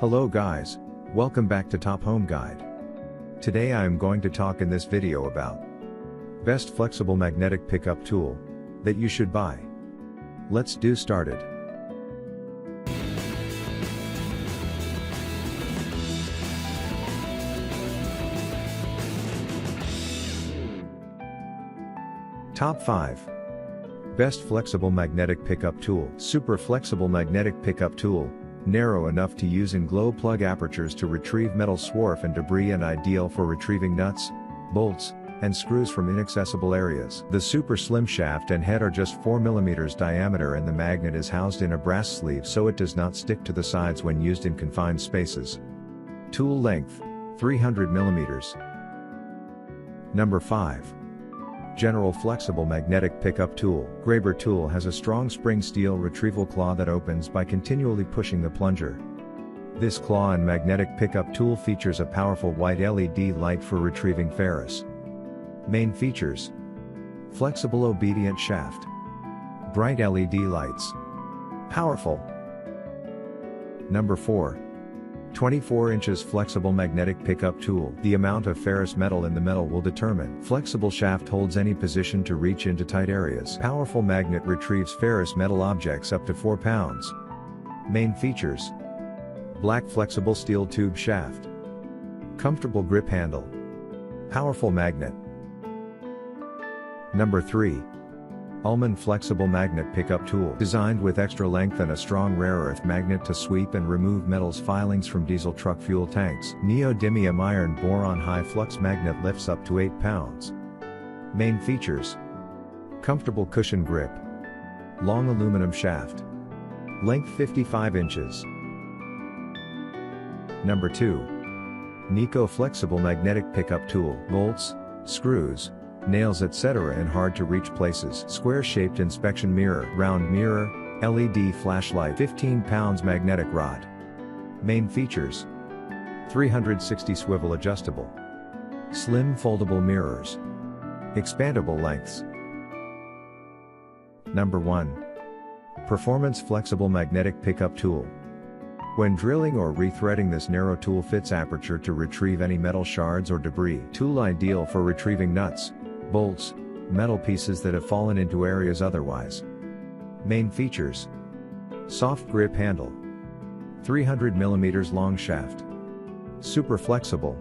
Hello guys, welcome back to Top Home Guide. Today I am going to talk in this video about best flexible magnetic pickup tool that you should buy. Let's do started. Top 5 Best Flexible Magnetic Pickup Tool. Super Flexible Magnetic Pickup Tool, narrow enough to use in glow plug apertures to retrieve metal swarf and debris and ideal for retrieving nuts, bolts, and screws from inaccessible areas. The super slim shaft and head are just 4 mm diameter and the magnet is housed in a brass sleeve so it does not stick to the sides when used in confined spaces. Tool length, 300 mm. Number 5. General Flexible Magnetic Pickup Tool. Graber tool has a strong spring steel retrieval claw that opens by continually pushing the plunger. This claw and magnetic pickup tool features a powerful white LED light for retrieving ferrous. Main features: flexible obedient shaft, bright LED lights, powerful. Number 4. 24 inches Flexible Magnetic Pickup Tool. The amount of ferrous metal in the metal will determine. Flexible shaft holds any position to reach into tight areas. Powerful magnet retrieves ferrous metal objects up to 4 pounds. Main features: black flexible steel tube shaft, comfortable grip handle, powerful magnet. Number 3. Ullman Flexible Magnet Pickup Tool. Designed with extra length and a strong rare earth magnet to sweep and remove metals filings from diesel truck fuel tanks. Neodymium iron boron high flux magnet lifts up to 8 pounds. Main features: comfortable cushion grip, long aluminum shaft, length 55 inches. Number 2. Nico Flexible Magnetic Pickup Tool. Bolts, screws, nails etc. in hard to reach places. Square shaped inspection mirror, round mirror, LED flashlight, 15 pounds magnetic rod. Main features: 360 swivel adjustable, slim foldable mirrors, expandable lengths. Number 1. Performance Flexible Magnetic Pickup Tool. When drilling or rethreading, this narrow tool fits aperture to retrieve any metal shards or debris. Tool ideal for retrieving nuts, bolts, metal pieces that have fallen into areas otherwise. Main features: soft grip handle, 300 mm long shaft, super flexible,